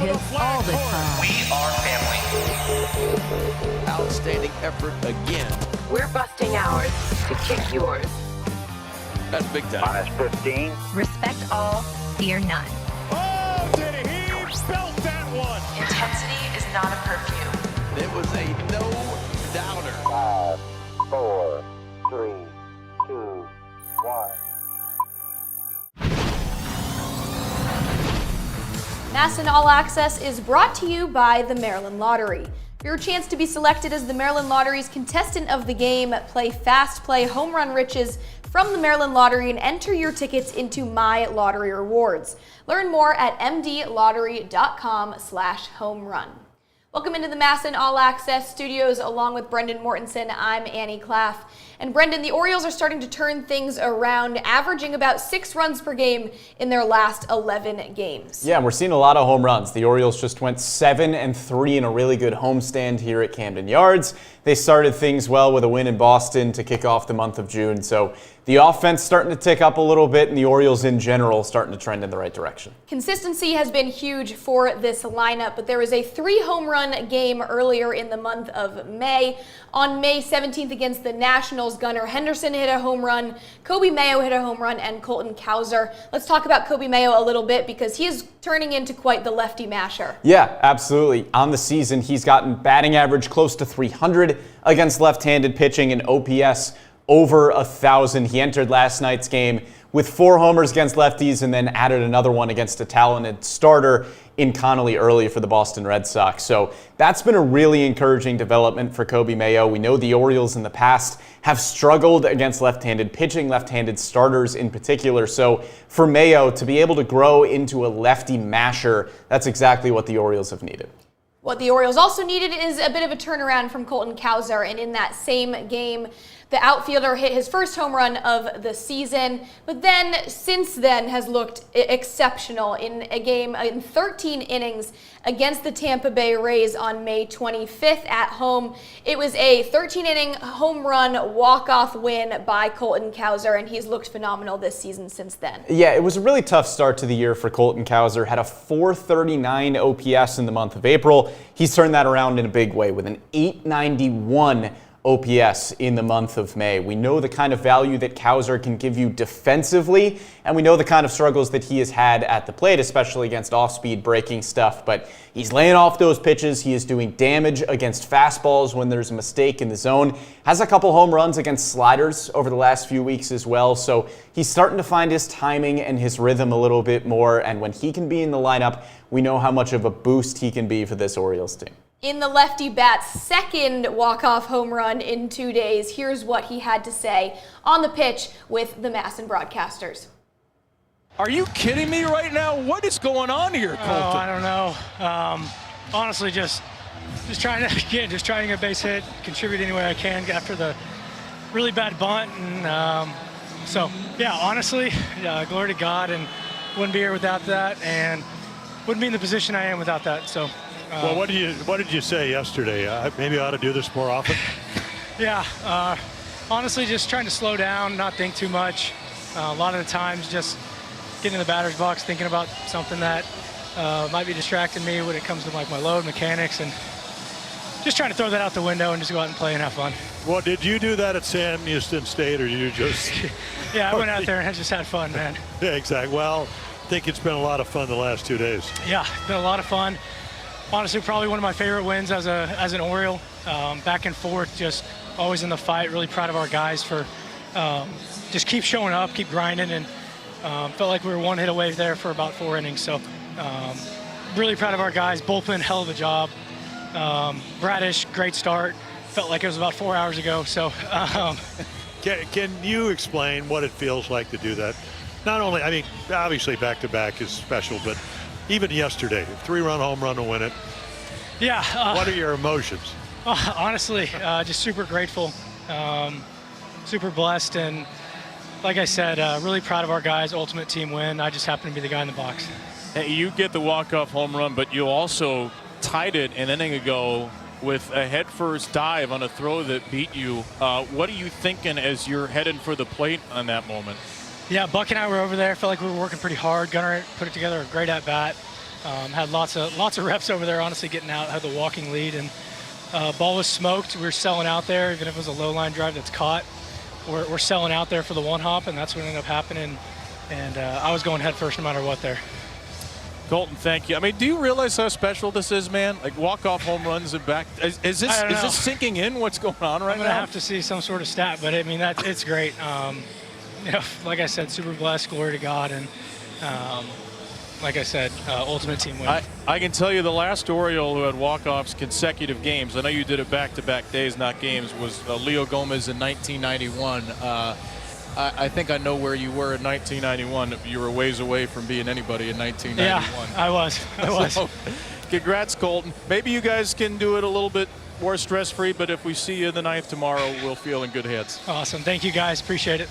hits all the time. We are family. Outstanding effort again. We're busting ours to kick yours. That's big time. Minus 15. Respect all, fear none. Oh, did he belt that one? Intensity is not a perfume. It was a no-doubter. 5, 4, 3, 2, 1. MASN All Access is brought to you by the Maryland Lottery. For your chance to be selected as the Maryland Lottery's contestant of the game, play Fast Play Home Run Riches from the Maryland Lottery and enter your tickets into My Lottery Rewards. Learn more at mdlottery.com/homerun. Welcome into the MASN All Access studios along with Brendan Mortensen. I'm Annie Klaff. And Brendan, the Orioles are starting to turn things around, averaging about 6 runs per game in their last 11 games. Yeah, we're seeing a lot of home runs. The Orioles just went 7-3 in a really good homestand here at Camden Yards. They started things well with a win in Boston to kick off the month of June. So the offense starting to tick up a little bit, and the Orioles in general starting to trend in the right direction. Consistency has been huge for this lineup, but there was a 3-home run game earlier in the month of May. On May 17th against the Nationals, Gunnar Henderson hit a home run, Kobe Mayo hit a home run, and Colton Cowser. Let's talk about Kobe Mayo a little bit because he is turning into quite the lefty masher. Yeah, absolutely. On the season, he's gotten batting average close to 300 against left-handed pitching and OPS over 1,000. He entered last night's game with 4 homers against lefties and then added another one against a talented starter in Connolly early for the Boston Red Sox. So that's been a really encouraging development for Kobe Mayo. We know the Orioles in the past have struggled against left-handed pitching, left-handed starters in particular. So for Mayo to be able to grow into a lefty masher, that's exactly what the Orioles have needed. What the Orioles also needed is a bit of a turnaround from Colton Cowser, and in that same game, the outfielder hit his first home run of the season, but then since then has looked exceptional in a game in 13 innings against the Tampa Bay Rays on May 25th at home. It was a 13-inning home run walk-off win by Colton Cowser, and he's looked phenomenal this season since then. Yeah, it was a really tough start to the year for Colton Cowser. Had a 439 OPS in the month of April. He's turned that around in a big way with an 891 OPS in the month of May. We know the kind of value that Cowser can give you defensively, and we know the kind of struggles that he has had at the plate, especially against off-speed breaking stuff, but he's laying off those pitches. He is doing damage against fastballs when there's a mistake in the zone. Has a couple home runs against sliders over the last few weeks as well, so he's starting to find his timing and his rhythm a little bit more, and when he can be in the lineup, we know how much of a boost he can be for this Orioles team. In the lefty bat's second walk-off home run in 2 days, here's what he had to say on the pitch with the MASN broadcasters. Are you kidding me right now? What is going on here, Colton? Oh, I don't know. Honestly, just trying to get a base hit, contribute any way I can after the really bad bunt, and so yeah, honestly, glory to God, and wouldn't be here without that, and wouldn't be in the position I am without that. So. Well, what did you say yesterday? Maybe I ought to do this more often? Yeah, honestly, just trying to slow down, not think too much. A lot of the times just getting in the batter's box, thinking about something that might be distracting me when it comes to like my load mechanics, and just trying to throw that out the window and just go out and play and have fun. Well, did you do that at Sam Houston State, or you just... Yeah, I went out there and I just had fun, man. Yeah, exactly. Well, I think it's been a lot of fun the last 2 days. Yeah, it's been a lot of fun. Honestly, probably one of my favorite wins as an Oriole. Back and forth, just always in the fight. Really proud of our guys for just keep showing up, keep grinding, and felt like we were one hit away there for about 4 innings. So really proud of our guys. Bullpen, hell of a job. Bradish, great start. Felt like it was about 4 hours ago. So Can you explain what it feels like to do that? Not only, I mean, obviously back-to-back is special, but even yesterday, 3-run home run to win it. Yeah. What are your emotions? Honestly, just super grateful, super blessed, and like I said, really proud of our guys. Ultimate team win. I just happen to be the guy in the box. Hey, you get the walk-off home run, but you also tied it an inning ago with a head-first dive on a throw that beat you. What are you thinking as you're heading for the plate on that moment? Yeah, Buck and I were over there. Felt like we were working pretty hard. Gunnar put it together a great at-bat. Had lots of reps over there, honestly, getting out, had the walking lead, and ball was smoked. We were selling out there, even if it was a low line drive that's caught. We're selling out there for the one hop, and that's what ended up happening. And I was going head first no matter what there. Colton, thank you. I mean, do you realize how special this is, man? Like walk-off home runs and back. Is this sinking in? What's going on right now? I'm gonna have to see some sort of stat, but I mean it's great. You know, like I said, super blessed, glory to God, and like I said, ultimate team win. I can tell you the last Oriole who had walk-offs consecutive games, I know you did it back-to-back days, not games, was Leo Gomez in 1991. I think I know where you were in 1991. You were ways away from being anybody in 1991. Yeah, I was. So, congrats, Colton. Maybe you guys can do it a little bit more stress-free, but if we see you in the ninth tomorrow, we'll feel in good hands. Awesome. Thank you, guys. Appreciate it.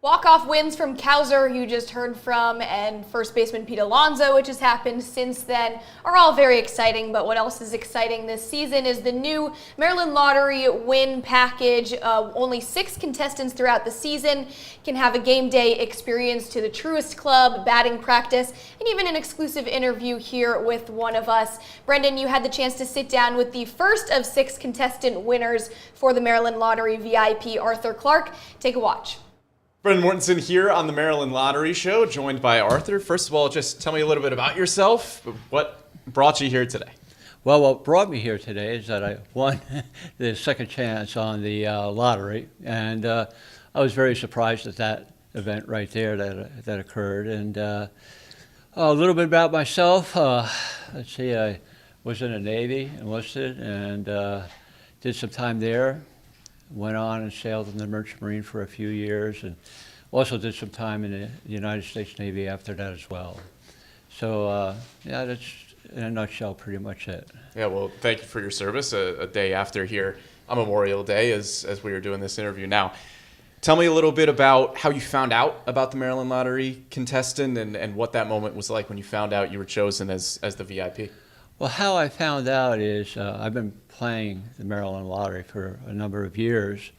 Walk-off wins from Cowser, you just heard from, and first baseman Pete Alonso, which has happened since then, are all very exciting. But what else is exciting this season is the new Maryland Lottery win package. Only 6 contestants throughout the season can have a game day experience to the Truist Club, batting practice, and even an exclusive interview here with one of us. Brendan, you had the chance to sit down with the first of 6 contestant winners for the Maryland Lottery VIP, Arthur Clark. Take a watch. Brendan Mortensen here on the Maryland Lottery Show, joined by Arthur. First of all, just tell me a little bit about yourself. What brought you here today? Well, what brought me here today is that I won the second chance on the lottery, and I was very surprised at that event right there that occurred. And a little bit about myself. Let's see, I was in the Navy, enlisted, and did some time there. Went on and sailed in the Merchant Marine for a few years, and also did some time in the United States Navy after that as well. So, yeah, that's in a nutshell pretty much it. Yeah, well, thank you for your service a day after here on Memorial Day as we were doing this interview. Now, tell me a little bit about how you found out about the Maryland Lottery contestant and what that moment was like when you found out you were chosen as the VIP. Well, how I found out is I've been playing the Maryland Lottery for a number of years,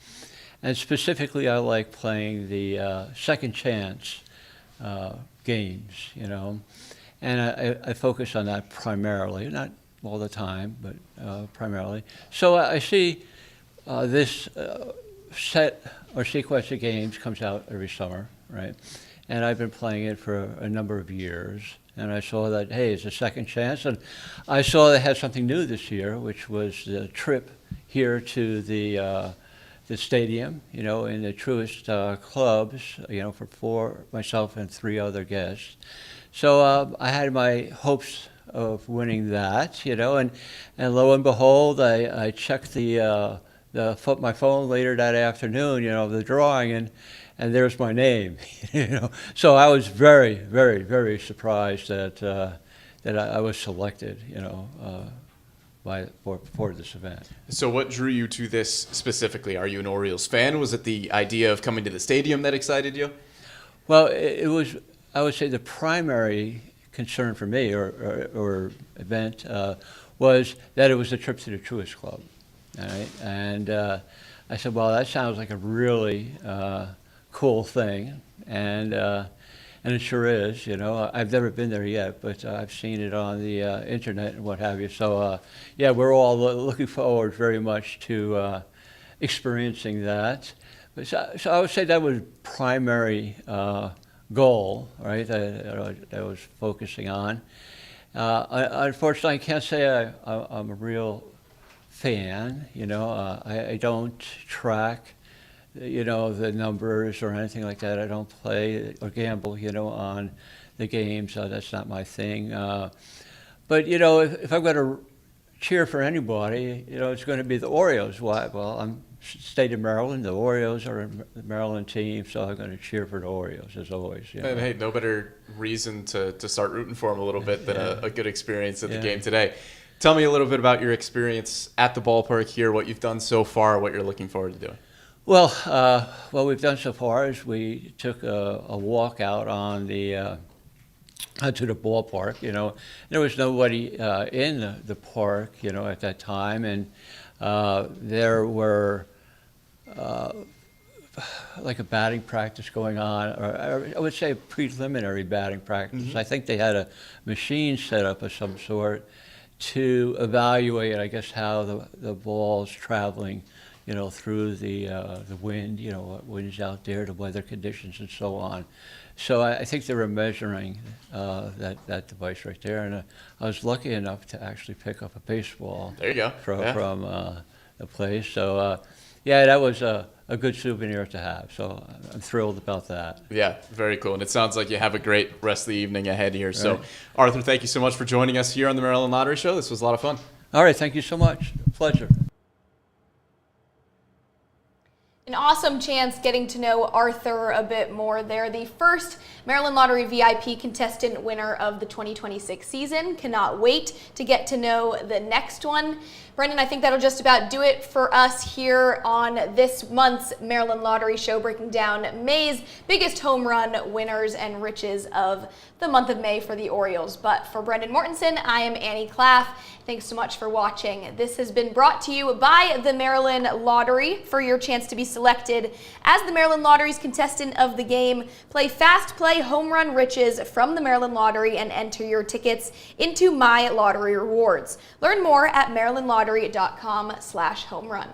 and specifically I like playing the second chance games, you know, and I focus on that primarily, not all the time, but primarily. So I see this set or sequence of games comes out every summer, right? And I've been playing it for a number of years. And I saw that, hey, it's a second chance. And I saw they had something new this year, which was the trip here to the stadium, you know, in the Truist clubs, you know, for myself and 3 other guests. So I had my hopes of winning that, you know, and lo and behold, I checked my phone later that afternoon, you know, the drawing, and there's my name, you know. So I was very, very, very surprised that I was selected, you know, for this event. So what drew you to this specifically? Are you an Orioles fan? Was it the idea of coming to the stadium that excited you? Well, it was, I would say, the primary concern for me or event was that it was a trip to the Truist Club, all right? And I said, well, that sounds like a really cool thing, and it sure is. You know, I've never been there yet, but I've seen it on the internet and what have you. So yeah, we're all looking forward very much to experiencing that. But so I would say that was primary goal, right? That I was focusing on. Unfortunately, I can't say I'm a real fan. You know, I don't track, you know, the numbers or anything like that. I don't play or gamble, you know, on the games. That's not my thing. But, you know, if I'm going to cheer for anybody, you know, it's going to be the Orioles. Why? Well, I'm state of Maryland. The Orioles are the Maryland team, so I'm going to cheer for the Orioles, as always. You know? And hey, no better reason to start rooting for them a little bit than a good experience at the game today. Tell me a little bit about your experience at the ballpark here, what you've done so far, what you're looking forward to doing. Well, what we've done so far is we took a walk out on the to the ballpark. You know, there was nobody in the park, you know, at that time, and there were like a batting practice going on, or I would say a preliminary batting practice. I think they had a machine set up of some sort to evaluate, I guess, how the ball's traveling, through the wind, what wind's out there, the weather conditions, and so on. So I think they were measuring that device right there, and I was lucky enough to actually pick up a baseball. There you go. From the place. So yeah, that was a good souvenir to have. So I'm thrilled about that. Yeah, very cool. And it sounds like you have a great rest of the evening ahead here. So, Right. Arthur, thank you so much for joining us here on the Maryland Lottery Show. This was a lot of fun. All right, thank you so much. Pleasure. An awesome chance getting to know Arthur a bit more there. The first Maryland Lottery VIP contestant winner of the 2026 season. Cannot wait to get to know the next one. Brendan, I think that'll just about do it for us here on this month's Maryland Lottery Show, breaking down May's biggest home run winners and riches of the month of May for the Orioles. But for Brendan Mortensen, I am Annie Claff. Thanks so much for watching. This has been brought to you by the Maryland Lottery. For your chance to be selected as the Maryland Lottery's contestant of the game, play Fast Play Home Run Riches from the Maryland Lottery and enter your tickets into My Lottery Rewards. Learn more at marylandlottery.com/homerun.